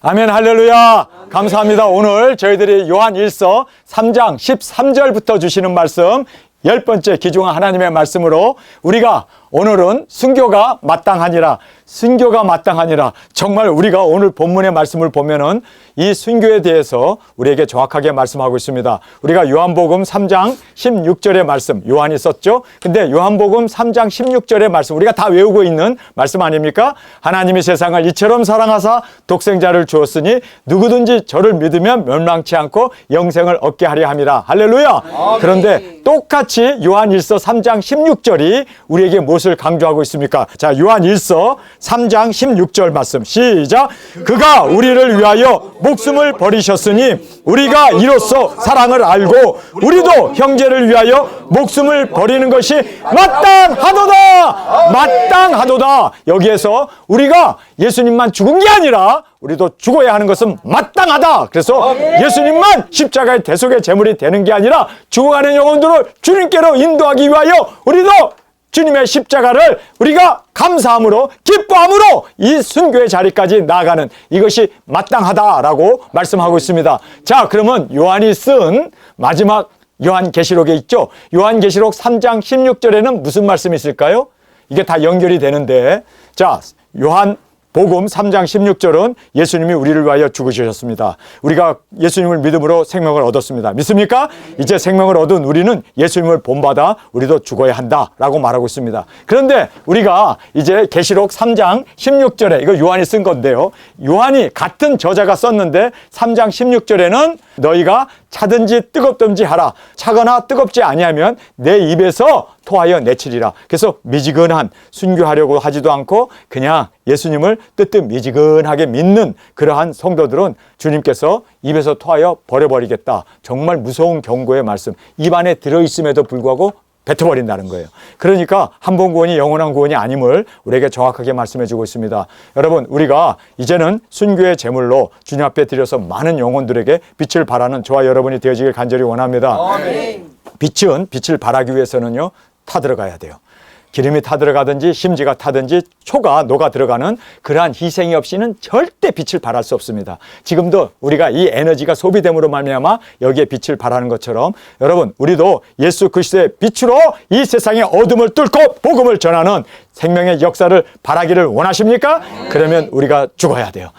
아멘, 할렐루야. 감사합니다. 오늘 저희들이 요한 1서 3장 13절부터 주시는 말씀, 10번째 기중한 하나님의 말씀으로 우리가 오늘은 순교가 마땅하니라, 정말 우리가 오늘 본문의 말씀을 보면은 이 순교에 대해서 우리에게 정확하게 말씀하고 있습니다. 우리가 요한복음 3장 16절의 말씀, 요한이 썼죠. 근데 요한복음 3장 16절의 말씀, 우리가 다 외우고 있는 말씀 아닙니까? 하나님이 세상을 이처럼 사랑하사 독생자를 주었으니 누구든지 저를 믿으면 멸망치 않고 영생을 얻게 하려 함이라. 할렐루야. 그런데 똑같이 요한 1서 3장 16절이 우리에게 무엇을 강조하고 있습니까? 자, 요한 1서 3장 16절 말씀 시작. 그가 우리를 위하여 목숨을 버리셨으니 우리가 이로써 사랑을 알고 우리도 형제를 위하여 목숨을 버리는 것이 마땅하도다. 여기에서 우리가 예수님만 죽은 게 아니라 우리도 죽어야 하는 것은 마땅하다. 그래서 예수님만 십자가의 대속의 제물이 되는 게 아니라 죽어가는 영혼들을 주님께로 인도하기 위하여 우리도 주님의 십자가를 우리가 감사함으로 기뻐함으로 이 순교의 자리까지 나아가는 이것이 마땅하다라고 말씀하고 있습니다. 자, 그러면 요한이 쓴 마지막 요한계시록에 있죠. 요한계시록 3장 16절에는 무슨 말씀이 있을까요? 이게 다 연결이 되는데, 자, 요한복음 3장 16절은 예수님이 우리를 위하여 죽으셨습니다. 우리가 예수님을 믿음으로 생명을 얻었습니다. 믿습니까? 이제 생명을 얻은 우리는 예수님을 본받아 우리도 죽어야 한다라고 말하고 있습니다. 그런데 우리가 이제 계시록 3장 16절에, 이거 요한이 쓴 건데요, 요한이 같은 저자가 썼는데 3장 16절에는 너희가 차든지 뜨겁든지 하라. 차거나 뜨겁지 아니하면 내 입에서 토하여 내치리라. 그래서 미지근한, 순교하려고 하지도 않고 그냥 예수님을 뜨뜻미지근하게 믿는 그러한 성도들은 주님께서 입에서 토하여 버려버리겠다. 정말 무서운 경고의 말씀. 입 안에 들어있음에도 불구하고 뱉어버린다는 거예요. 그러니까 한 번 구원이 영원한 구원이 아님을 우리에게 정확하게 말씀해 주고 있습니다. 여러분, 우리가 이제는 순교의 제물로 주님 앞에 드려서 많은 영혼들에게 빛을 발하는 저와 여러분이 되어지길 간절히 원합니다. 아멘. 빛을 발하기 위해서는요, 타들어가야 돼요. 기름이 타들어가든지 심지가 타든지 초가 녹아 들어가는 그러한 희생이 없이는 절대 빛을 발할 수 없습니다. 지금도 우리가 이 에너지가 소비됨으로 말미암아 여기에 빛을 발하는 것처럼 여러분, 우리도 예수 그리스도의 빛으로 이 세상의 어둠을 뚫고 복음을 전하는 생명의 역사를 발하기를 원하십니까? 그러면 우리가 죽어야 돼요.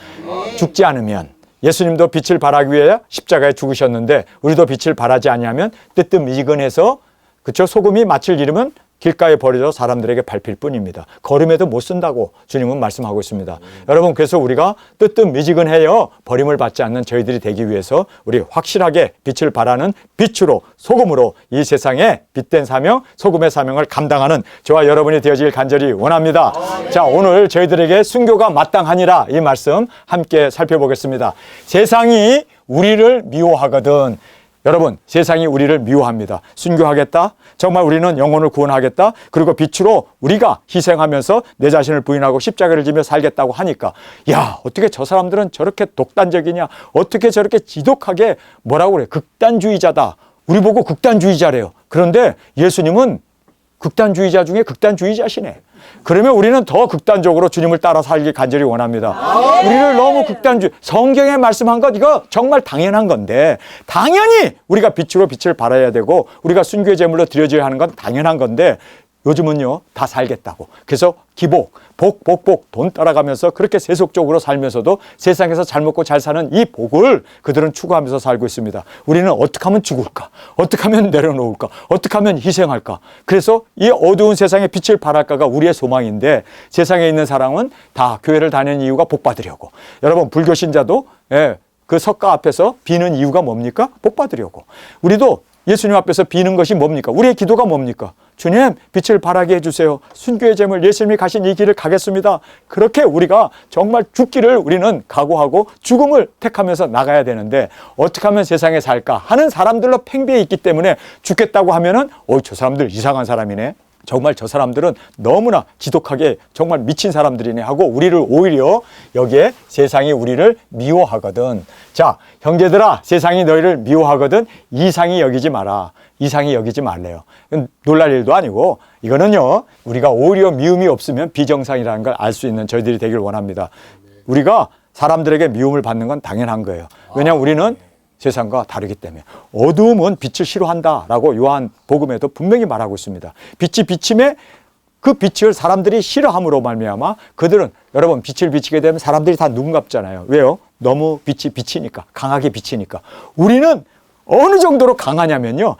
죽지 않으면, 예수님도 빛을 발하기 위해 십자가에 죽으셨는데 우리도 빛을 발하지 아니하면 뜨뜻미지근해서, 그쵸, 소금이 마칠 이름은 길가에 버려져 사람들에게 밟힐 뿐입니다. 걸음에도 못 쓴다고 주님은 말씀하고 있습니다. 여러분, 그래서 우리가 뜨뜻미지근해요 버림을 받지 않는 저희들이 되기 위해서 우리 확실하게 빛을 발하는 빛으로, 소금으로 이 세상에 빛된 사명, 소금의 사명을 감당하는 저와 여러분이 되어지길 간절히 원합니다. 자, 오늘 저희들에게 순교가 마땅하니라 이 말씀 함께 살펴보겠습니다. 세상이 우리를 미워하거든. 여러분, 세상이 우리를 미워합니다. 순교하겠다? 정말 우리는 영혼을 구원하겠다? 그리고 빛으로 우리가 희생하면서 내 자신을 부인하고 십자가를 지며 살겠다고 하니까, 야, 어떻게 저 사람들은 저렇게 독단적이냐? 어떻게 저렇게 지독하게 뭐라고 그래? 극단주의자다. 우리 보고 극단주의자래요. 그런데 예수님은 극단주의자 중에 극단주의자시네. 그러면 우리는 더 극단적으로 주님을 따라 살기 간절히 원합니다. 우리를 너무 성경에 말씀한 것, 이거 정말 당연한 건데, 당연히 우리가 빛으로 빛을 발해야 되고 우리가 순교의 제물로 드려져야 하는 건 당연한 건데, 요즘은요 다 살겠다고, 그래서 기복, 복 돈 따라가면서 그렇게 세속적으로 살면서도 세상에서 잘 먹고 잘 사는 이 복을 그들은 추구하면서 살고 있습니다. 우리는 어떻게 하면 죽을까? 어떻게 하면 내려놓을까? 어떻게 하면 희생할까? 그래서 이 어두운 세상에 빛을 발할까가 우리의 소망인데, 세상에 있는 사람은 다 교회를 다니는 이유가 복 받으려고. 여러분, 불교 신자도 그 석가 앞에서 비는 이유가 뭡니까? 복 받으려고. 우리도 예수님 앞에서 비는 것이 뭡니까? 우리의 기도가 뭡니까? 주님, 빛을 발하게 해주세요. 순교의 제물 예수님이 가신 이 길을 가겠습니다. 그렇게 우리가 정말 죽기를 우리는 각오하고 죽음을 택하면서 나가야 되는데, 어떻게 하면 세상에 살까 하는 사람들로 팽배해 있기 때문에 죽겠다고 하면은 저 사람들 이상한 사람이네. 정말 저 사람들은 너무나 지독하게 정말 미친 사람들이네 하고 우리를 오히려 여기에 세상이 우리를 미워하거든. 자, 형제들아, 세상이 너희를 미워하거든 이상히 여기지 마라. 이상히 여기지 말래요. 놀랄 일도 아니고, 이거는요 우리가 오히려 미움이 없으면 비정상이라는 걸 알 수 있는 저희들이 되길 원합니다. 우리가 사람들에게 미움을 받는 건 당연한 거예요. 왜냐하면 우리는 세상과 다르기 때문에. 어두움은 빛을 싫어한다라고 요한 복음에도 분명히 말하고 있습니다. 빛이 비침에 그 빛을 사람들이 싫어함으로 말미암아 그들은, 여러분, 빛을 비치게 되면 사람들이 다 눈감잖아요. 왜요? 너무 빛이 비치니까, 강하게 비치니까. 우리는 어느 정도로 강하냐면요,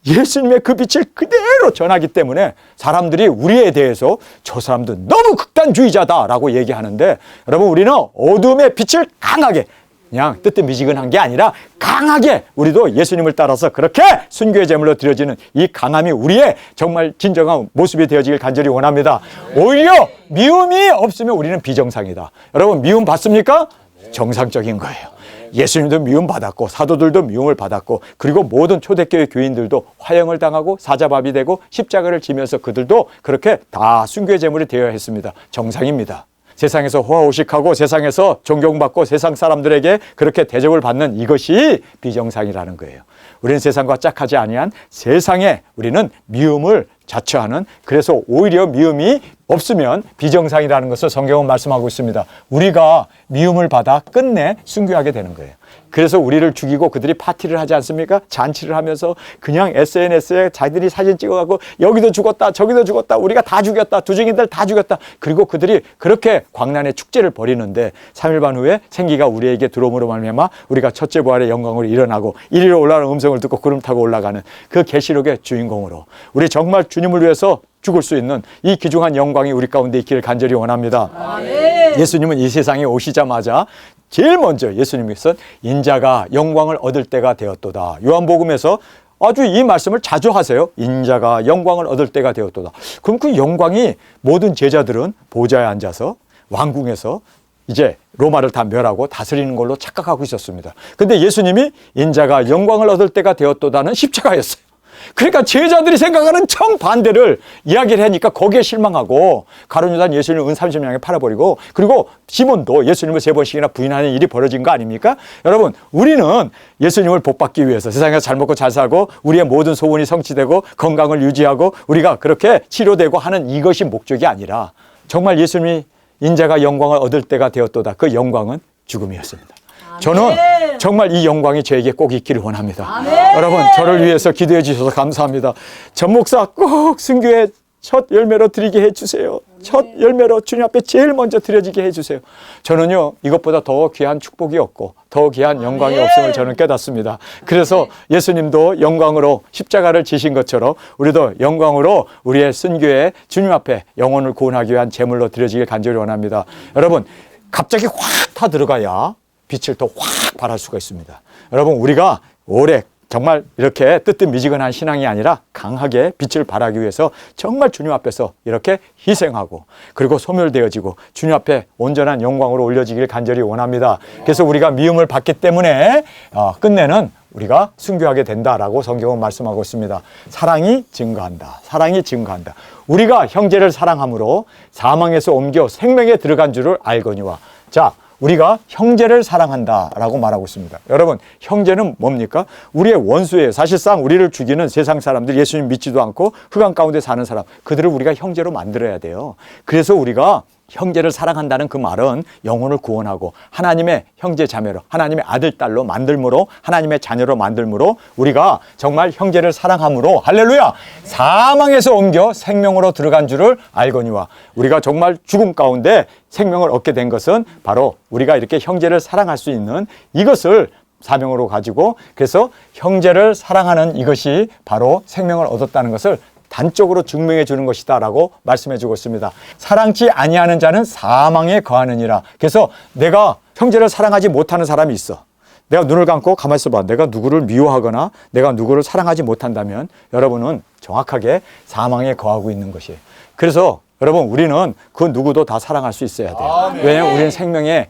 예수님의 그 빛을 그대로 전하기 때문에 사람들이 우리에 대해서 저 사람도 너무 극단주의자다라고 얘기하는데, 여러분, 우리는 어둠의 빛을 강하게, 그냥 뜨뜻미지근한 게 아니라 강하게 우리도 예수님을 따라서 그렇게 순교의 제물로 드려지는 이 강함이 우리의 정말 진정한 모습이 되어지길 간절히 원합니다. 오히려 미움이 없으면 우리는 비정상이다. 여러분, 미움 받습니까? 정상적인 거예요. 예수님도 미움 받았고 사도들도 미움을 받았고, 그리고 모든 초대교회 교인들도 화형을 당하고 사자밥이 되고 십자가를 지면서 그들도 그렇게 다 순교의 제물이 되어야 했습니다. 정상입니다. 세상에서 호화호식하고 세상에서 존경받고 세상 사람들에게 그렇게 대접을 받는 이것이 비정상이라는 거예요. 우리는 세상과 짝하지 아니한 세상에 우리는 미움을 자처하는, 그래서 오히려 미움이 없으면 비정상이라는 것을 성경은 말씀하고 있습니다. 우리가 미움을 받아 끝내 순교하게 되는 거예요. 그래서 우리를 죽이고 그들이 파티를 하지 않습니까? 잔치를 하면서 그냥 SNS에 자기들이 사진 찍어가고 여기도 죽었다 저기도 죽었다 우리가 다 죽였다 두증인들 다 죽였다, 그리고 그들이 그렇게 광란의 축제를 벌이는데 3일 반 후에 생기가 우리에게 들어옴으로 말미암아 우리가 첫째 부활의 영광으로 일어나고 이리로 올라가는 음성을 듣고 구름 타고 올라가는 그 계시록의 주인공으로 우리 정말 주님을 위해서 죽을 수 있는 이 귀중한 영광이 우리 가운데 있기를 간절히 원합니다. 아멘. 예수님은 이 세상에 오시자마자 제일 먼저 예수님께서는 인자가 영광을 얻을 때가 되었도다. 요한복음에서 아주 이 말씀을 자주 하세요. 인자가 영광을 얻을 때가 되었도다. 그럼 그 영광이 모든 제자들은 보좌에 앉아서 왕궁에서 이제 로마를 다 멸하고 다스리는 걸로 착각하고 있었습니다. 근데 예수님이 인자가 영광을 얻을 때가 되었도다는 십자가였어요. 그러니까 제자들이 생각하는 정반대를 이야기를 하니까 거기에 실망하고 가룟 유다는 예수님을 은 30냥에 팔아버리고, 그리고 시몬도 예수님을 3번씩이나 부인하는 일이 벌어진 거 아닙니까? 여러분, 우리는 예수님을 복받기 위해서 세상에서 잘 먹고 잘 살고 우리의 모든 소원이 성취되고 건강을 유지하고 우리가 그렇게 치료되고 하는 이것이 목적이 아니라 정말 예수님이 인자가 영광을 얻을 때가 되었도다. 그 영광은 죽음이었습니다. 저는 정말 이 영광이 저에게 꼭 있기를 원합니다. 아멘. 여러분, 저를 위해서 기도해 주셔서 감사합니다. 전 목사 꼭 순교의 첫 열매로 드리게 해주세요. 첫 열매로 주님 앞에 제일 먼저 드려지게 해주세요. 저는요, 이것보다 더 귀한 축복이 없고 더 귀한 영광이 없음을 저는 깨닫습니다. 그래서 예수님도 영광으로 십자가를 지신 것처럼 우리도 영광으로 우리의 순교의 주님 앞에 영혼을 구원하기 위한 제물로 드려지길 간절히 원합니다. 여러분, 갑자기 확 타 들어가야 빛을 더 확 발할 수가 있습니다. 여러분, 우리가 오래 정말 이렇게 뜨뜻미지근한 신앙이 아니라 강하게 빛을 발하기 위해서 정말 주님 앞에서 이렇게 희생하고 그리고 소멸되어지고 주님 앞에 온전한 영광으로 올려지길 간절히 원합니다. 그래서 우리가 미움을 받기 때문에 끝내는 우리가 순교하게 된다라고 성경은 말씀하고 있습니다. 사랑이 증가한다. 사랑이 증가한다. 우리가 형제를 사랑함으로 사망에서 옮겨 생명에 들어간 줄을 알거니와. 자, 우리가 형제를 사랑한다라고 말하고 있습니다. 여러분, 형제는 뭡니까? 우리의 원수예요. 사실상 우리를 죽이는 세상 사람들, 예수님 믿지도 않고 흑암 가운데 사는 사람, 그들을 우리가 형제로 만들어야 돼요. 그래서 우리가 형제를 사랑한다는 그 말은 영혼을 구원하고 하나님의 형제 자매로, 하나님의 아들 딸로 만들므로, 하나님의 자녀로 만들므로 우리가 정말 형제를 사랑함으로, 할렐루야, 사망에서 옮겨 생명으로 들어간 줄을 알거니와. 우리가 정말 죽음 가운데 생명을 얻게 된 것은 바로 우리가 이렇게 형제를 사랑할 수 있는 이것을 사명으로 가지고, 그래서 형제를 사랑하는 이것이 바로 생명을 얻었다는 것을 단적으로 증명해 주는 것이다 라고 말씀해 주고 있습니다. 사랑치 아니하는 자는 사망에 거하느니라. 그래서 내가 형제를 사랑하지 못하는 사람이 있어. 내가 눈을 감고 가만히 있어봐. 내가 누구를 미워하거나 내가 누구를 사랑하지 못한다면 여러분은 정확하게 사망에 거하고 있는 것이에요. 그래서 여러분, 우리는 그 누구도 다 사랑할 수 있어야 돼요. 왜냐하면 우리는 생명의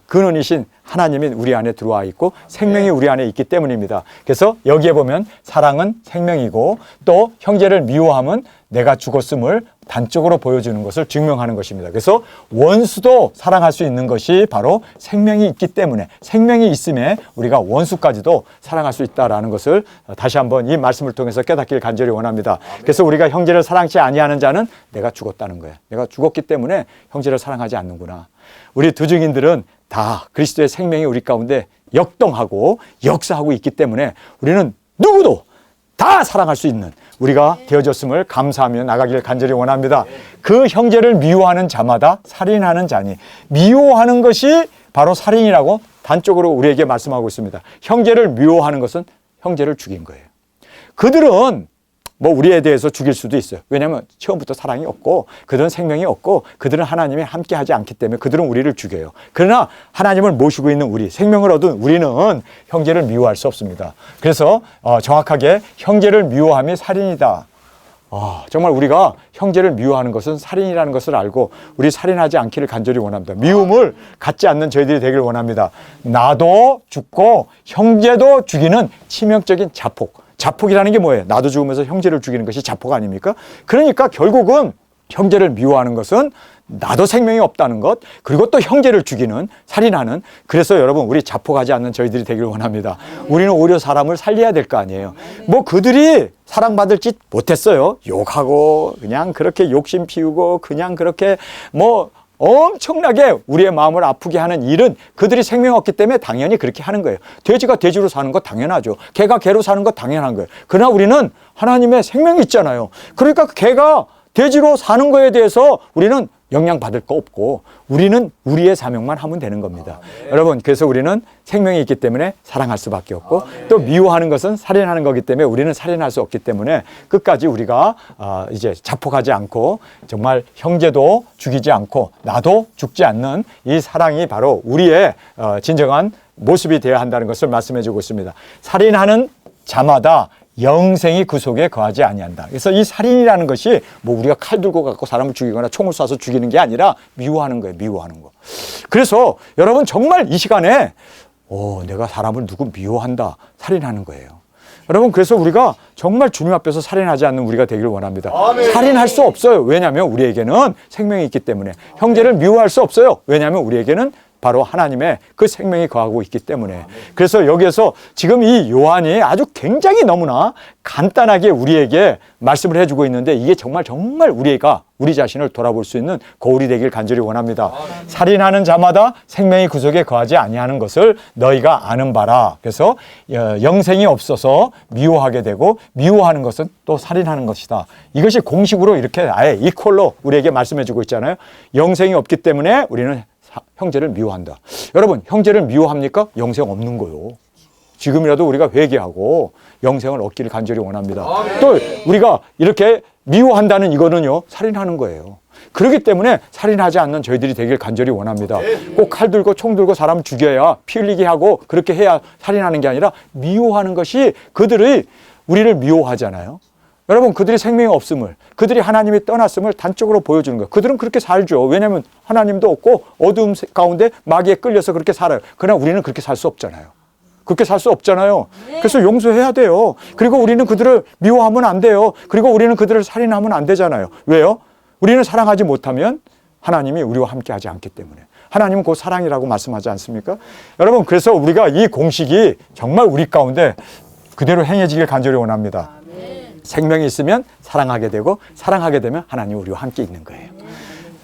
근원이신 하나님이 우리 안에 들어와 있고 생명이 우리 안에 있기 때문입니다. 그래서 여기에 보면 사랑은 생명이고 또 형제를 미워함은 내가 죽었음을 단적으로 보여주는 것을 증명하는 것입니다. 그래서 원수도 사랑할 수 있는 것이 바로 생명이 있기 때문에, 생명이 있음에 우리가 원수까지도 사랑할 수 있다는 것을 다시 한번 이 말씀을 통해서 깨닫기를 간절히 원합니다. 그래서 우리가 형제를 사랑치 아니하는 자는 내가 죽었다는 거예요. 내가 죽었기 때문에 형제를 사랑하지 않는구나. 우리 두증인들은 다 그리스도의 생명이 우리 가운데 역동하고 역사하고 있기 때문에 우리는 누구도 다 사랑할 수 있는 우리가 되어졌음을 감사하며 나가기를 간절히 원합니다. 그 형제를 미워하는 자마다 살인하는 자니, 미워하는 것이 바로 살인이라고 단적으로 우리에게 말씀하고 있습니다. 형제를 미워하는 것은 형제를 죽인 거예요. 그들은 뭐 우리에 대해서 죽일 수도 있어요. 왜냐하면 처음부터 사랑이 없고 그들은 생명이 없고 그들은 하나님이 함께하지 않기 때문에 그들은 우리를 죽여요. 그러나 하나님을 모시고 있는 우리, 생명을 얻은 우리는 형제를 미워할 수 없습니다. 그래서 정확하게 형제를 미워함이 살인이다. 정말 우리가 형제를 미워하는 것은 살인이라는 것을 알고 우리 살인하지 않기를 간절히 원합니다. 미움을 갖지 않는 저희들이 되기를 원합니다. 나도 죽고 형제도 죽이는 치명적인 자폭. 자폭이라는 게 뭐예요? 나도 죽으면서 형제를 죽이는 것이 자폭 아닙니까? 그러니까 결국은 형제를 미워하는 것은 나도 생명이 없다는 것, 그리고 또 형제를 죽이는, 살인하는. 그래서 여러분, 우리 자폭하지 않는 저희들이 되기를 원합니다. 우리는 오히려 사람을 살려야 될 거 아니에요. 뭐 그들이 사랑받을 짓 못했어요. 욕하고 그냥 그렇게 욕심 피우고 그냥 그렇게 뭐 엄청나게 우리의 마음을 아프게 하는 일은 그들이 생명 없기 때문에 당연히 그렇게 하는 거예요. 돼지가 돼지로 사는 거 당연하죠. 개가 개로 사는 거 당연한 거예요. 그러나 우리는 하나님의 생명이 있잖아요. 그러니까 개가 돼지로 사는 거에 대해서 우리는 영향받을 거 없고 우리는 우리의 사명만 하면 되는 겁니다. 여러분, 그래서 우리는 생명이 있기 때문에 사랑할 수밖에 없고 또 미워하는 것은 살인하는 거기 때문에 우리는 살인할 수 없기 때문에 끝까지 우리가 이제 자폭하지 않고 정말 형제도 죽이지 않고 나도 죽지 않는 이 사랑이 바로 우리의 진정한 모습이 되어야 한다는 것을 말씀해 주고 있습니다. 살인하는 자마다 영생이 그 속에 거하지 아니한다. 그래서 이 살인이라는 것이 뭐 우리가 칼 들고 갖고 사람을 죽이거나 총을 쏴서 죽이는 게 아니라 미워하는 거예요. 미워하는 거. 그래서 여러분 정말 이 시간에 내가 사람을 누구 미워한다. 살인하는 거예요. 여러분, 그래서 우리가 정말 주님 앞에서 살인하지 않는 우리가 되기를 원합니다. 아멘. 살인할 수 없어요. 왜냐하면 우리에게는 생명이 있기 때문에. 형제를 미워할 수 없어요. 왜냐하면 우리에게는 바로 하나님의 그 생명이 거하고 있기 때문에. 그래서 여기에서 지금 이 요한이 아주 굉장히 너무나 간단하게 우리에게 말씀을 해주고 있는데 이게 정말 우리가 우리 자신을 돌아볼 수 있는 거울이 되길 간절히 원합니다. 살인하는 자마다 생명이 그 속에 거하지 아니하는 것을 너희가 아는 바라. 그래서 영생이 없어서 미워하게 되고 미워하는 것은 또 살인하는 것이다. 이것이 공식으로 이렇게 아예 이퀄로 우리에게 말씀해 주고 있잖아요. 영생이 없기 때문에 우리는 형제를 미워한다. 여러분, 형제를 미워합니까? 영생 없는 거요. 지금이라도 우리가 회개하고 영생을 얻기를 간절히 원합니다. 또 우리가 이렇게 미워한다는 이거는요, 살인하는 거예요. 그렇기 때문에 살인하지 않는 저희들이 되길 간절히 원합니다. 꼭 칼 들고 총 들고 사람 죽여야 피 흘리게 하고 그렇게 해야 살인하는 게 아니라 미워하는 것이 그들이 우리를 미워하잖아요. 여러분, 그들이 생명이 없음을, 그들이 하나님이 떠났음을 단적으로 보여주는 거예요. 그들은 그렇게 살죠. 왜냐하면 하나님도 없고 어두움 가운데 마귀에 끌려서 그렇게 살아요. 그러나 우리는 그렇게 살 수 없잖아요. 그렇게 살 수 없잖아요. 그래서 용서해야 돼요. 그리고 우리는 그들을 미워하면 안 돼요. 그리고 우리는 그들을 살인하면 안 되잖아요. 왜요? 우리는 사랑하지 못하면 하나님이 우리와 함께 하지 않기 때문에. 하나님은 곧 사랑이라고 말씀하지 않습니까? 여러분, 그래서 우리가 이 공식이 정말 우리 가운데 그대로 행해지길 간절히 원합니다. 생명이 있으면 사랑하게 되고 사랑하게 되면 하나님이 우리와 함께 있는 거예요.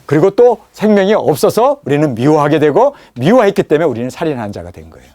그리고 또 생명이 없어서 우리는 미워하게 되고 미워했기 때문에 우리는 살인하는 자가 된 거예요.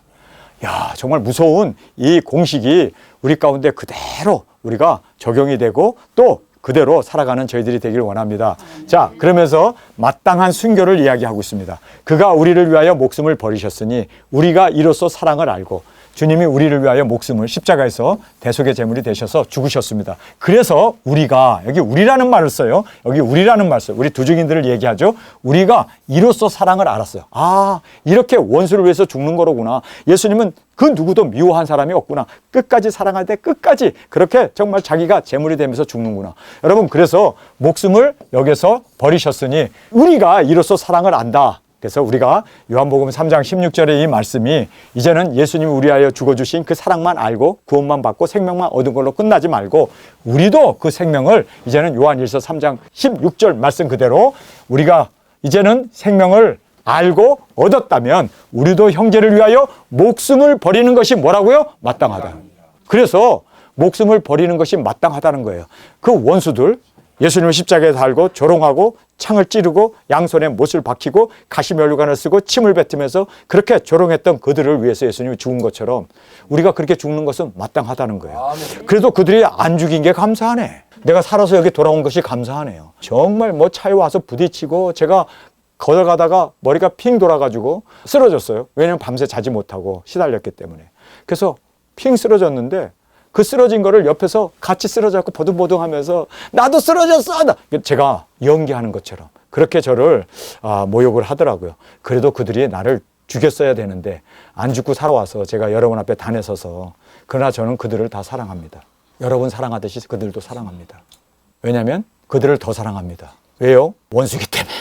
야, 정말 무서운 이 공식이 우리 가운데 그대로 우리가 적용이 되고 또 그대로 살아가는 저희들이 되기를 원합니다. 자, 그러면서 마땅한 순교를 이야기하고 있습니다. 그가 우리를 위하여 목숨을 버리셨으니 우리가 이로써 사랑을 알고 주님이 우리를 위하여 목숨을 십자가에서 대속의 제물이 되셔서 죽으셨습니다. 그래서 우리가, 여기 우리라는 말을 써요. 여기 우리라는 말을 써요. 우리 두중인들을 얘기하죠. 우리가 이로써 사랑을 알았어요. 아, 이렇게 원수를 위해서 죽는 거로구나. 예수님은 그 누구도 미워한 사람이 없구나. 끝까지 사랑할 때 끝까지 그렇게 정말 자기가 제물이 되면서 죽는구나. 여러분, 그래서 목숨을 여기서 버리셨으니 우리가 이로써 사랑을 안다. 그래서 우리가 요한복음 3장 16절의 이 말씀이 이제는 예수님이 우리 위하여 죽어주신 그 사랑만 알고 구원만 받고 생명만 얻은 걸로 끝나지 말고 우리도 그 생명을 이제는 요한일서 3장 16절 말씀 그대로 우리가 이제는 생명을 알고 얻었다면 우리도 형제를 위하여 목숨을 버리는 것이 뭐라고요? 마땅하다. 그래서 목숨을 버리는 것이 마땅하다는 거예요. 그 원수들, 예수님을 십자가에 달고 조롱하고 창을 찌르고 양손에 못을 박히고 가시면류관을 쓰고 침을 뱉으면서 그렇게 조롱했던 그들을 위해서 예수님이 죽은 것처럼 우리가 그렇게 죽는 것은 마땅하다는 거예요. 그래도 그들이 안 죽인 게 감사하네. 내가 살아서 여기 돌아온 것이 감사하네요. 정말 뭐 차에 와서 부딪히고 제가 걸어가다가 머리가 핑 돌아가지고 쓰러졌어요. 왜냐하면 밤새 자지 못하고 시달렸기 때문에. 그래서 핑 쓰러졌는데 그 쓰러진 거를 옆에서 같이 쓰러져갖고 버둥버둥하면서 나도 쓰러졌어! 제가 연기하는 것처럼 그렇게 저를 모욕을 하더라고요. 그래도 그들이 나를 죽였어야 되는데 안 죽고 살아와서 제가 여러분 앞에 단에 서서 그러나 저는 그들을 다 사랑합니다. 여러분 사랑하듯이 그들도 사랑합니다. 왜냐하면 그들을 더 사랑합니다. 왜요? 원수기 때문에.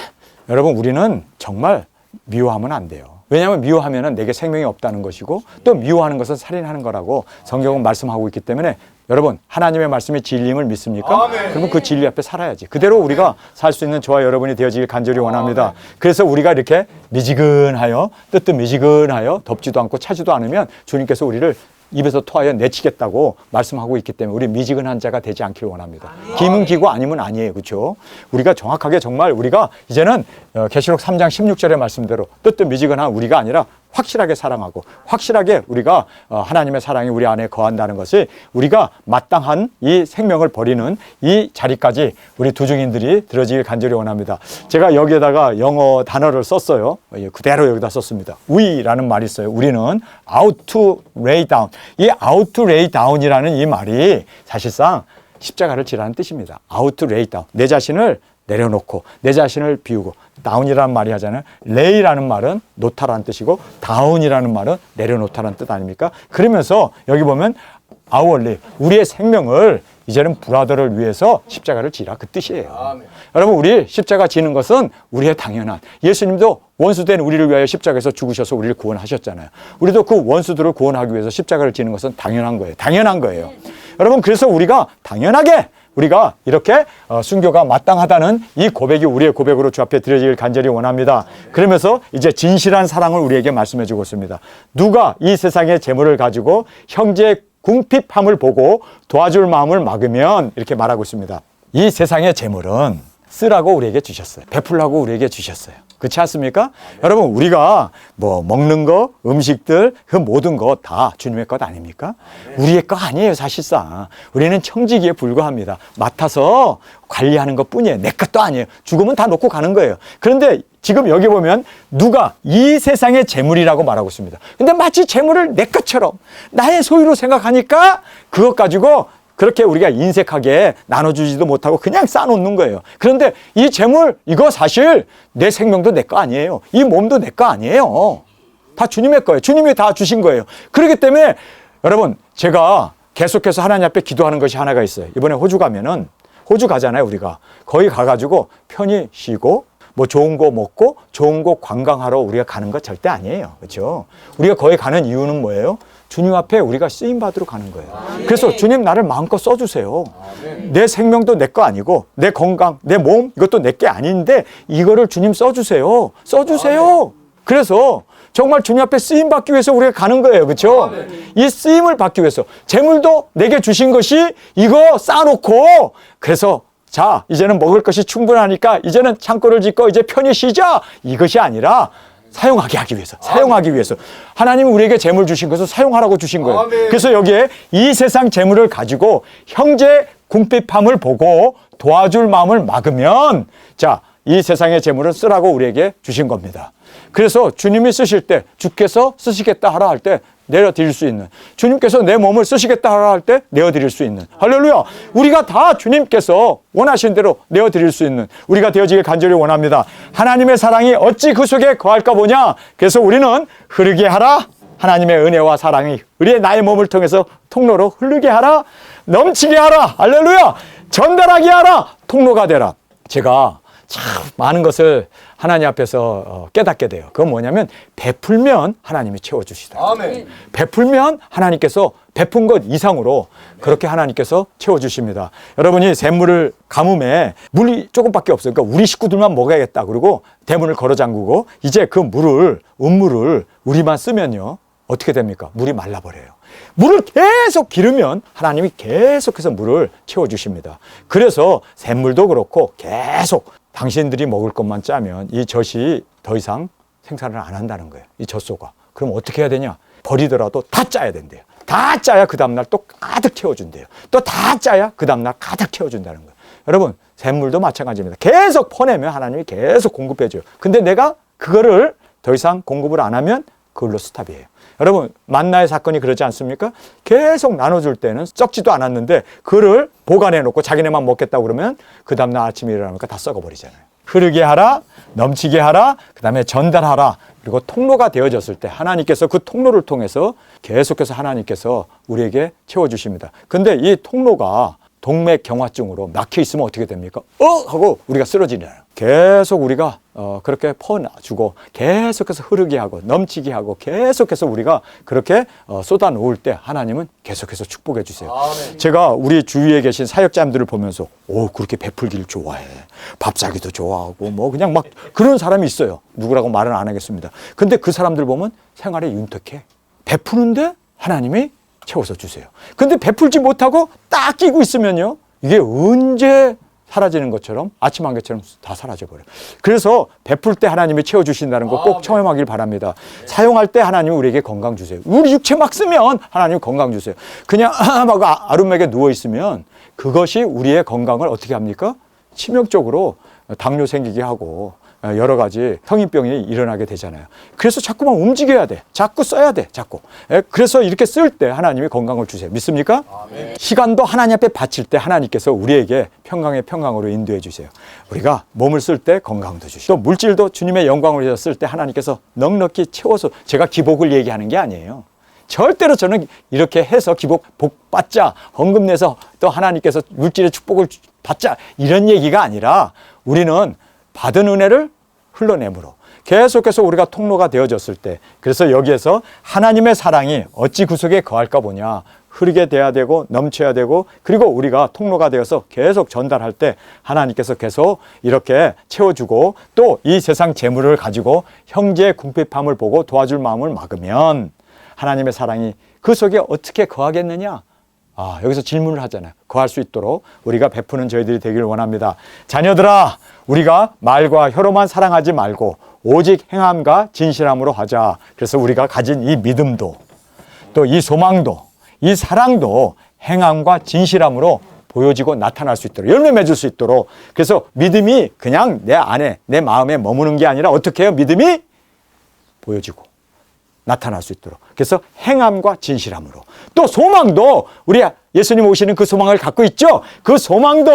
여러분 우리는 정말 미워하면 안 돼요. 왜냐하면 미워하면 내게 생명이 없다는 것이고 또 미워하는 것은 살인하는 거라고 성경은 말씀하고 있기 때문에 여러분 하나님의 말씀이 진리임을 믿습니까? 그러면 그 진리 앞에 살아야지. 그대로 우리가 살 수 있는 저와 여러분이 되어지길 간절히 원합니다. 그래서 우리가 이렇게 미지근하여 뜨뜻미지근하여 덥지도 않고 차지도 않으면 주님께서 우리를 입에서 토하여 내치겠다고 말씀하고 있기 때문에 우리 미지근한 자가 되지 않기를 원합니다. 기면 기고 아니면 아니에요. 그렇죠? 우리가 정확하게 정말 우리가 이제는 계시록 3장 16절의 말씀대로 뜨뜻미지근한 우리가 아니라 확실하게 사랑하고 확실하게 우리가 하나님의 사랑이 우리 안에 거한다는 것이 우리가 마땅한 이 생명을 버리는 이 자리까지 우리 두 증인들이 들어지길 간절히 원합니다. 제가 여기에다가 영어 단어를 썼어요. 그대로 여기다 썼습니다. We라는 말이 있어요. 우리는 out to lay down. 이 out to lay down이라는 이 말이 사실상 십자가를 지라는 뜻입니다. out to lay down. 내 자신을 내려놓고 내 자신을 비우고 다운이라는 말이 하잖아요. 레이라는 말은 놓다라는 뜻이고 다운이라는 말은 내려놓다라는 뜻 아닙니까? 그러면서 여기 보면 아울리 우리의 생명을 이제는 브라더를 위해서 십자가를 지라 그 뜻이에요. 아멘. 여러분 우리 십자가 지는 것은 우리의 당연한 예수님도 원수된 우리를 위하여 십자가에서 죽으셔서 우리를 구원하셨잖아요. 우리도 그 원수들을 구원하기 위해서 십자가를 지는 것은 당연한 거예요. 당연한 거예요. 여러분 그래서 우리가 당연하게 우리가 이렇게 순교가 마땅하다는 이 고백이 우리의 고백으로 주 앞에 드려지길 간절히 원합니다. 그러면서 이제 진실한 사랑을 우리에게 말씀해 주고 있습니다. 누가 이 세상의 재물을 가지고 형제의 궁핍함을 보고 도와줄 마음을 막으면 이렇게 말하고 있습니다. 이 세상의 재물은 쓰라고 우리에게 주셨어요. 베풀라고 우리에게 주셨어요. 그렇지 않습니까? 여러분 우리가 뭐 먹는 거, 음식들 그 모든 거 다 주님의 것 아닙니까? 우리의 거 아니에요. 사실상 우리는 청지기에 불과합니다. 맡아서 관리하는 것 뿐이에요. 내 것도 아니에요. 죽으면 다 놓고 가는 거예요. 그런데 지금 여기 보면 누가 이 세상의 재물이라고 말하고 있습니다. 근데 마치 재물을 내 것처럼 나의 소유로 생각하니까 그것 가지고 그렇게 우리가 인색하게 나눠주지도 못하고 그냥 쌓아놓는 거예요. 그런데 이 재물 이거 사실 내 생명도 내 거 아니에요. 이 몸도 내 거 아니에요. 다 주님의 거예요. 주님이 다 주신 거예요. 그렇기 때문에 여러분 제가 계속해서 하나님 앞에 기도하는 것이 하나가 있어요. 이번에 호주 가면은 호주 가잖아요. 우리가 거기 가가지고 편히 쉬고 뭐 좋은 거 먹고 좋은 거 관광하러 우리가 가는 거 절대 아니에요. 그렇죠? 우리가 거기 가는 이유는 뭐예요? 주님 앞에 우리가 쓰임 받으러 가는 거예요. 그래서 주님 나를 마음껏 써주세요. 내 생명도 내 거 아니고 내 건강, 내 몸 이것도 내 게 아닌데 이거를 주님 써주세요. 써주세요. 그래서 정말 주님 앞에 쓰임 받기 위해서 우리가 가는 거예요. 그렇죠? 이 쓰임을 받기 위해서 재물도 내게 주신 것이 이거 쌓아놓고 그래서 자 이제는 먹을 것이 충분하니까 이제는 창고를 짓고 이제 편히 쉬자 이것이 아니라 사용하게 하기 위해서 사용하기 위해서 하나님은 우리에게 재물 주신 것을 사용하라고 주신 거예요. 그래서 여기에 이 세상 재물을 가지고 형제 궁핍함을 보고 도와줄 마음을 막으면 자 이 세상의 재물을 쓰라고 우리에게 주신 겁니다. 그래서 주님이 쓰실 때 주께서 쓰시겠다 하라 할 때 내려드릴 수 있는 주님께서 내 몸을 쓰시겠다 하라 할 때 내어드릴 수 있는 할렐루야 우리가 다 주님께서 원하신 대로 내어드릴 수 있는 우리가 되어지길 간절히 원합니다. 하나님의 사랑이 어찌 그 속에 거할까 보냐. 그래서 우리는 흐르게 하라. 하나님의 은혜와 사랑이 우리의 나의 몸을 통해서 통로로 흐르게 하라. 넘치게 하라. 할렐루야 전달하게 하라. 통로가 되라. 제가 참 많은 것을 하나님 앞에서 깨닫게 돼요. 그건 뭐냐면 베풀면 하나님이 채워주시다. 아멘. 베풀면 하나님께서 베푼 것 이상으로 그렇게 하나님께서 채워주십니다. 여러분이 샘물을 가뭄에 물이 조금밖에 없어요. 그러니까 우리 식구들만 먹어야겠다. 그리고 대문을 걸어 잠그고 이제 그 물을 음물을 우리만 쓰면요. 어떻게 됩니까? 물이 말라버려요. 물을 계속 기르면 하나님이 계속해서 물을 채워주십니다. 그래서 샘물도 그렇고 계속 당신들이 먹을 것만 짜면 이 젖이 더 이상 생산을 안 한다는 거예요. 이 젖소가. 그럼 어떻게 해야 되냐? 버리더라도 다 짜야 된대요. 다 짜야 그 다음날 또 가득 채워준대요. 또 다 짜야 그 다음날 가득 채워준다는 거예요. 여러분, 샘물도 마찬가지입니다. 계속 퍼내면 하나님이 계속 공급해줘요. 근데 내가 그거를 더 이상 공급을 안 하면 그걸로 스탑이에요. 여러분, 만나의 사건이 그러지 않습니까? 계속 나눠줄 때는 썩지도 않았는데 그거를 보관해 놓고 자기네만 먹겠다고 그러면 그 다음날 아침에 일어나니까 다 썩어버리잖아요. 흐르게 하라, 넘치게 하라, 그 다음에 전달하라. 그리고 통로가 되어졌을 때 하나님께서 그 통로를 통해서 계속해서 하나님께서 우리에게 채워주십니다. 근데 이 통로가 동맥경화증으로 막혀 있으면 어떻게 됩니까? 하고 우리가 쓰러지잖아요. 계속 우리가 그렇게 퍼주고 계속해서 흐르게 하고 넘치게 하고 계속해서 우리가 그렇게 쏟아 놓을 때 하나님은 계속해서 축복해 주세요. 아멘. 제가 우리 주위에 계신 사역자님들을 보면서 그렇게 베풀기를 좋아해. 밥사기도 좋아하고 뭐 그냥 막 그런 사람이 있어요. 누구라고 말은 안 하겠습니다. 근데 그 사람들 보면 생활에 윤택해. 베푸는데 하나님이 채워서 주세요. 근데 베풀지 못하고 딱 끼고 있으면요, 이게 언제 사라지는 것처럼 아침 안개처럼 다 사라져버려요. 그래서 베풀 때 하나님이 채워주신다는 거 꼭 청험하길 바랍니다. 사용할 때 하나님이 우리에게 건강 주세요. 우리 육체 막 쓰면 하나님 건강 주세요. 그냥 막 아름하게 누워있으면 그것이 우리의 건강을 어떻게 합니까? 치명적으로 당뇨 생기게 하고 여러 가지 성인병이 일어나게 되잖아요. 그래서 자꾸만 움직여야 돼. 자꾸 써야 돼. 자꾸. 그래서 이렇게 쓸 때 하나님이 건강을 주세요. 믿습니까? 아멘. 시간도 하나님 앞에 바칠 때 하나님께서 우리에게 평강의 평강으로 인도해 주세요. 우리가 몸을 쓸 때 건강도 주시고 또 물질도 주님의 영광으로 쓸 때 하나님께서 넉넉히 채워서, 제가 기복을 얘기하는 게 아니에요. 절대로 저는 이렇게 해서 복 받자, 헌금 내서 또 하나님께서 물질의 축복을 받자, 이런 얘기가 아니라 우리는 받은 은혜를 흘러내므로 계속해서 우리가 통로가 되어졌을 때, 그래서 여기에서 하나님의 사랑이 어찌 구속에 거할까 보냐, 흐르게 돼야 되고 넘쳐야 되고, 그리고 우리가 통로가 되어서 계속 전달할 때 하나님께서 계속 이렇게 채워주고, 또 이 세상 재물을 가지고 형제의 궁핍함을 보고 도와줄 마음을 막으면 하나님의 사랑이 그 속에 어떻게 거하겠느냐? 여기서 질문을 하잖아요. 거할 수 있도록 우리가 베푸는 저희들이 되기를 원합니다. 자녀들아, 우리가 말과 혀로만 사랑하지 말고 오직 행함과 진실함으로 하자. 그래서 우리가 가진 이 믿음도, 또 이 소망도, 이 사랑도 행함과 진실함으로 보여지고 나타날 수 있도록, 열매 맺을 수 있도록. 그래서 믿음이 그냥 내 안에, 내 마음에 머무는 게 아니라 어떻게 해요? 믿음이 보여지고 나타날 수 있도록. 그래서 행함과 진실함으로. 또 소망도, 우리 예수님 오시는 그 소망을 갖고 있죠? 그 소망도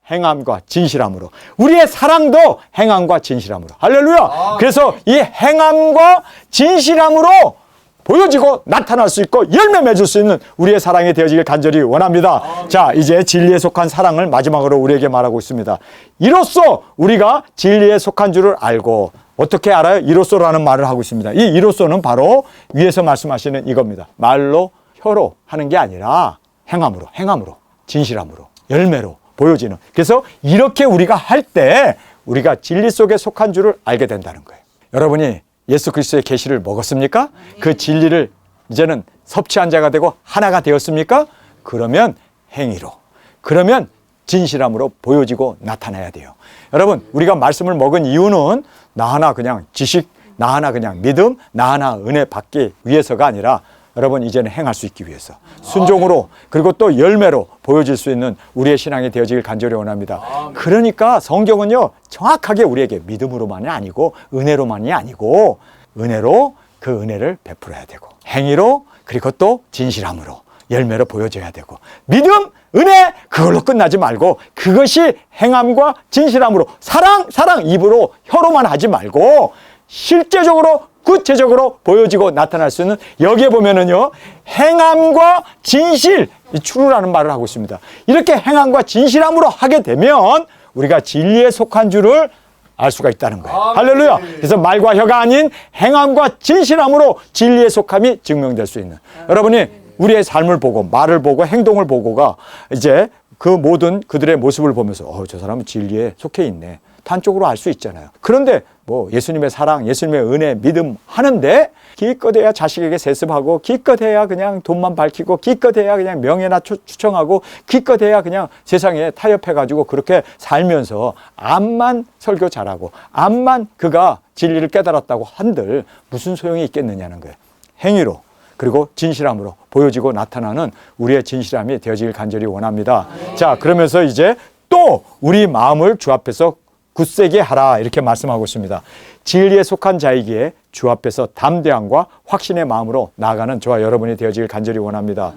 행함과 진실함으로. 우리의 사랑도 행함과 진실함으로. 할렐루야! 그래서 이 행함과 진실함으로 보여지고 나타날 수 있고 열매 맺을 수 있는 우리의 사랑이 되어지길 간절히 원합니다. 자, 이제 진리에 속한 사랑을 마지막으로 우리에게 말하고 있습니다. 이로써 우리가 진리에 속한 줄을 알고, 어떻게 알아요? 이로써라는 말을 하고 있습니다. 이 이로써는 바로 위에서 말씀하시는 이겁니다. 말로, 혀로 하는 게 아니라 행함으로, 진실함으로, 열매로 보여지는. 그래서 이렇게 우리가 할 때 우리가 진리 속에 속한 줄을 알게 된다는 거예요. 여러분이 예수 그리스도의 계시를 먹었습니까? 그 진리를 이제는 섭취한 자가 되고 하나가 되었습니까? 그러면 행위로, 그러면 진실함으로 보여지고 나타나야 돼요. 여러분, 우리가 말씀을 먹은 이유는 나 하나 그냥 지식, 나 하나 그냥 믿음, 나 하나 은혜 받기 위해서가 아니라 여러분 이제는 행할 수 있기 위해서 순종으로, 그리고 또 열매로 보여질 수 있는 우리의 신앙이 되어지길 간절히 원합니다. 그러니까 성경은요, 정확하게 우리에게 믿음으로만이 아니고 은혜로만이 아니고 은혜로 그 은혜를 베풀어야 되고, 행위로, 그리고 또 진실함으로 열매로 보여져야 되고, 믿음, 은혜, 그걸로 끝나지 말고 그것이 행함과 진실함으로, 사랑 입으로 혀로만 하지 말고 실제적으로 구체적으로 보여지고 나타날 수 있는, 여기에 보면은요, 행함과 진실, 이 추루라는 말을 하고 있습니다. 이렇게 행함과 진실함으로 하게 되면 우리가 진리에 속한 줄을 알 수가 있다는 거예요. 할렐루야. 그래서 말과 혀가 아닌 행함과 진실함으로 진리에 속함이 증명될 수 있는, 여러분이 우리의 삶을 보고 말을 보고 행동을 보고가 이제 그 모든 그들의 모습을 보면서 저 사람은 진리에 속해 있네, 단적으로 알 수 있잖아요. 그런데 뭐 예수님의 사랑, 예수님의 은혜, 믿음 하는데 기껏해야 자식에게 세습하고, 기껏해야 그냥 돈만 밝히고, 기껏해야 그냥 명예나 추청하고, 기껏해야 그냥 세상에 타협해가지고 그렇게 살면서 암만 설교 잘하고 암만 그가 진리를 깨달았다고 한들 무슨 소용이 있겠느냐는 거예요. 행위로 그리고 진실함으로 보여지고 나타나는 우리의 진실함이 되어지길 간절히 원합니다. 자, 그러면서 이제 또 우리 마음을 주 앞에서 굳세게 하라 이렇게 말씀하고 있습니다. 진리에 속한 자이기에 주 앞에서 담대함과 확신의 마음으로 나아가는 저와 여러분이 되어지길 간절히 원합니다.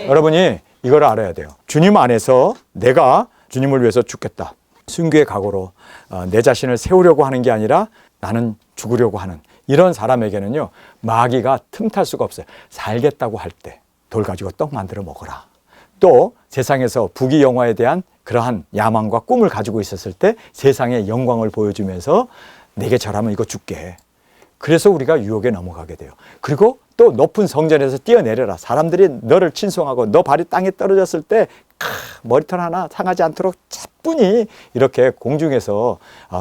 여러분이 이걸 알아야 돼요. 주님 안에서 내가 주님을 위해서 죽겠다. 순교의 각오로 내 자신을 세우려고 하는 게 아니라 나는 죽으려고 하는 이런 사람에게는요, 마귀가 틈탈 수가 없어요. 살겠다고 할 때 돌 가지고 떡 만들어 먹어라. 또 세상에서 부귀영화에 대한 그러한 야망과 꿈을 가지고 있었을 때 세상의 영광을 보여주면서 내게 절하면 이거 줄게. 그래서 우리가 유혹에 넘어가게 돼요. 그리고 또 높은 성전에서 뛰어내려라. 사람들이 너를 친송하고 너 발이 땅에 떨어졌을 때 머리털 하나 상하지 않도록 차분히 이렇게 공중에서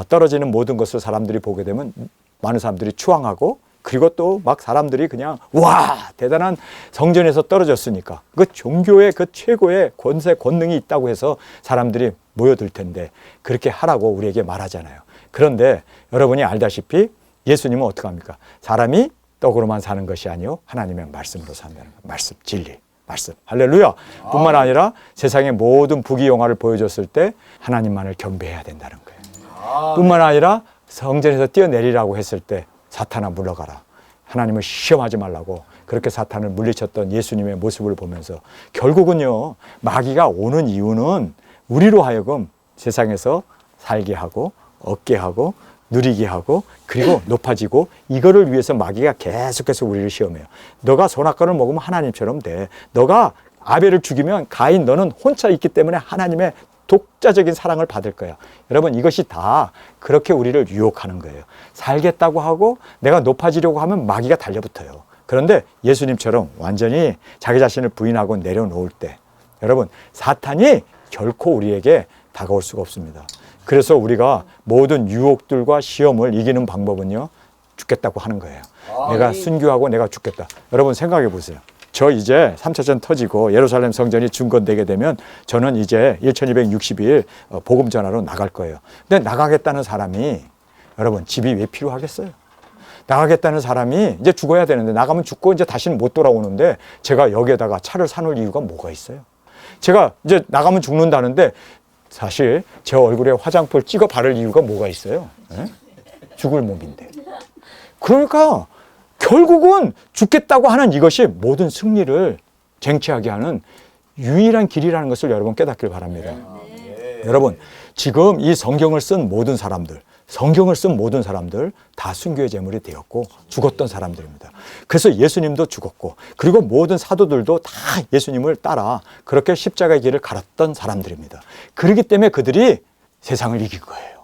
떨어지는 모든 것을 사람들이 보게 되면 많은 사람들이 추앙하고, 그리고 또 막 사람들이 그냥 와 대단한 성전에서 떨어졌으니까 그 종교의 그 최고의 권세 권능이 있다고 해서 사람들이 모여들 텐데 그렇게 하라고 우리에게 말하잖아요. 그런데 여러분이 알다시피 예수님은 어떻게 합니까? 사람이 떡으로만 사는 것이 아니요 하나님의 말씀으로 산다는 거. 말씀, 진리, 말씀. 할렐루야. 뿐만 아니라 세상의 모든 부귀영화를 보여줬을 때 하나님만을 경배해야 된다는 거예요. 뿐만 아니라 성전에서 뛰어내리라고 했을 때 사탄아 물러가라. 하나님을 시험하지 말라고 그렇게 사탄을 물리쳤던 예수님의 모습을 보면서 결국은요, 마귀가 오는 이유는 우리로 하여금 세상에서 살게 하고 얻게 하고 누리게 하고 그리고 높아지고, 이거를 위해서 마귀가 계속해서 우리를 시험해요. 너가 선악과를 먹으면 하나님처럼 돼. 너가 아벨을 죽이면 가인 너는 혼자 있기 때문에 하나님의 독자적인 사랑을 받을 거야. 여러분, 이것이 다 그렇게 우리를 유혹하는 거예요. 살겠다고 하고 내가 높아지려고 하면 마귀가 달려붙어요. 그런데 예수님처럼 완전히 자기 자신을 부인하고 내려놓을 때 여러분, 사탄이 결코 우리에게 다가올 수가 없습니다. 그래서 우리가 모든 유혹들과 시험을 이기는 방법은요, 죽겠다고 하는 거예요. 내가 순교하고 내가 죽겠다. 여러분 생각해 보세요. 저 이제 3차전 터지고 예루살렘 성전이 중건되게 되면 저는 이제 1260일 복음 전하러 나갈 거예요. 근데 나가겠다는 사람이 여러분 집이 왜 필요하겠어요? 나가겠다는 사람이 이제 죽어야 되는데 나가면 죽고 이제 다시는 못 돌아오는데 제가 여기에다가 차를 사놓을 이유가 뭐가 있어요? 제가 이제 나가면 죽는다는데 사실 제 얼굴에 화장품을 찍어 바를 이유가 뭐가 있어요? 네? 죽을 몸인데. 그러니까 결국은 죽겠다고 하는 이것이 모든 승리를 쟁취하게 하는 유일한 길이라는 것을 여러분 깨닫길 바랍니다. 여러분, 지금 이 성경을 쓴 모든 사람들 다 순교의 제물이 되었고 죽었던 사람들입니다. 그래서 예수님도 죽었고 그리고 모든 사도들도 다 예수님을 따라 그렇게 십자가의 길을 갈았던 사람들입니다. 그렇기 때문에 그들이 세상을 이길 거예요.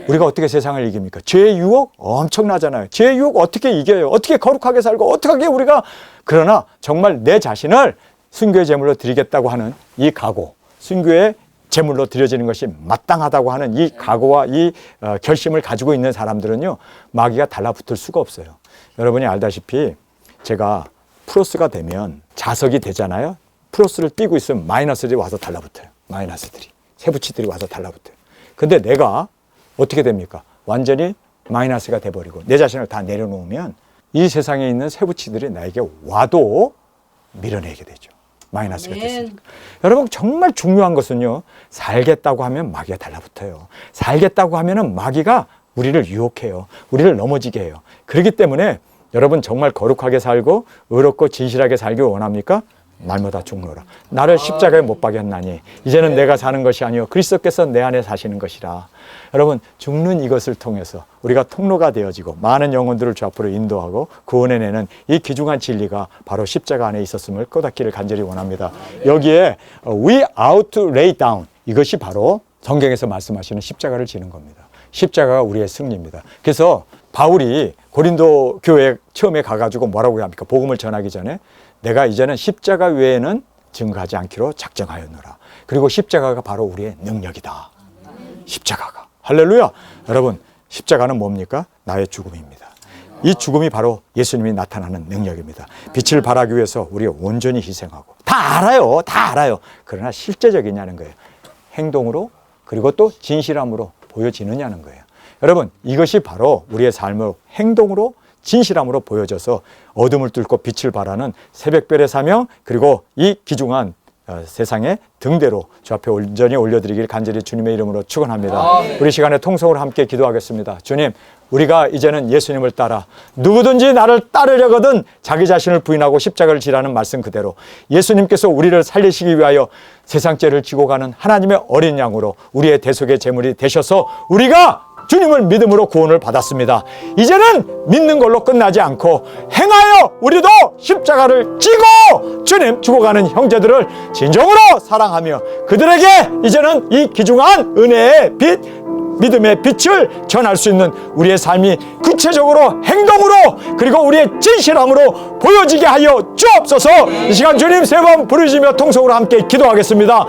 우리가 어떻게 세상을 이깁니까? 죄의 유혹 엄청나잖아요. 죄의 유혹 어떻게 이겨요? 어떻게 거룩하게 살고 어떻게 우리가, 그러나 정말 내 자신을 순교의 제물로 드리겠다고 하는 이 각오, 순교의 제물로 드려지는 것이 마땅하다고 하는 이 각오와 이 결심을 가지고 있는 사람들은요, 마귀가 달라붙을 수가 없어요. 여러분이 알다시피 제가 플러스가 되면 자석이 되잖아요. 플러스를 띄고 있으면 마이너스들이 와서 달라붙어요. 마이너스들이, 세부치들이 와서 달라붙어요. 근데 내가 어떻게 됩니까? 완전히 마이너스가 돼버리고 내 자신을 다 내려놓으면 이 세상에 있는 세부치들이 나에게 와도 밀어내게 되죠. 마이너스가 됐으니까. 여러분, 정말 중요한 것은요, 살겠다고 하면 마귀가 달라붙어요. 살겠다고 하면은 마귀가 우리를 유혹해요. 우리를 넘어지게 해요. 그렇기 때문에 여러분 정말 거룩하게 살고 의롭고 진실하게 살길 원합니까? 날마다 죽노라. 나를 십자가에 못 박게 했나니 이제는 내가 사는 것이 아니요 그리스도께서 내 안에 사시는 것이라. 여러분, 죽는 이것을 통해서 우리가 통로가 되어지고 많은 영혼들을 주 앞으로 인도하고 구원해 내는 이 귀중한 진리가 바로 십자가 안에 있었음을 깨닫기를 간절히 원합니다. 여기에 we ought to lay down, 이것이 바로 성경에서 말씀하시는 십자가를 지는 겁니다. 십자가가 우리의 승리입니다. 그래서 바울이 고린도 교회에 처음에 가가지고 뭐라고 합니까? 복음을 전하기 전에 내가 이제는 십자가 외에는 증거하지 않기로 작정하였노라. 그리고 십자가가 바로 우리의 능력이다. 십자가가. 할렐루야. 여러분, 십자가는 뭡니까? 나의 죽음입니다. 이 죽음이 바로 예수님이 나타나는 능력입니다. 빛을 발하기 위해서 우리가 온전히 희생하고 다 알아요. 다 알아요. 그러나 실제적이냐는 거예요. 행동으로 그리고 또 진실함으로 보여지느냐는 거예요. 여러분, 이것이 바로 우리의 삶을 행동으로 진실함으로 보여져서 어둠을 뚫고 빛을 발하는 새벽별의 사명, 그리고 이 귀중한 세상의 등대로 주 앞에 온전히 올려드리길 간절히 주님의 이름으로 축원합니다. 우리 시간에 통성으로 함께 기도하겠습니다. 주님, 우리가 이제는 예수님을 따라 누구든지 나를 따르려거든 자기 자신을 부인하고 십자가를 지라는 말씀 그대로 예수님께서 우리를 살리시기 위하여 세상 죄를 지고 가는 하나님의 어린 양으로 우리의 대속의 제물이 되셔서 우리가 주님을 믿음으로 구원을 받았습니다. 이제는 믿는 걸로 끝나지 않고 행하여 우리도 십자가를 지고 주님 죽어가는 형제들을 진정으로 사랑하며 그들에게 이제는 이 귀중한 은혜의 빛, 믿음의 빛을 전할 수 있는 우리의 삶이 구체적으로 행동으로 그리고 우리의 진실함으로 보여지게 하여 주옵소서. 이 시간 주님 세 번 부르시며 통성으로 함께 기도하겠습니다.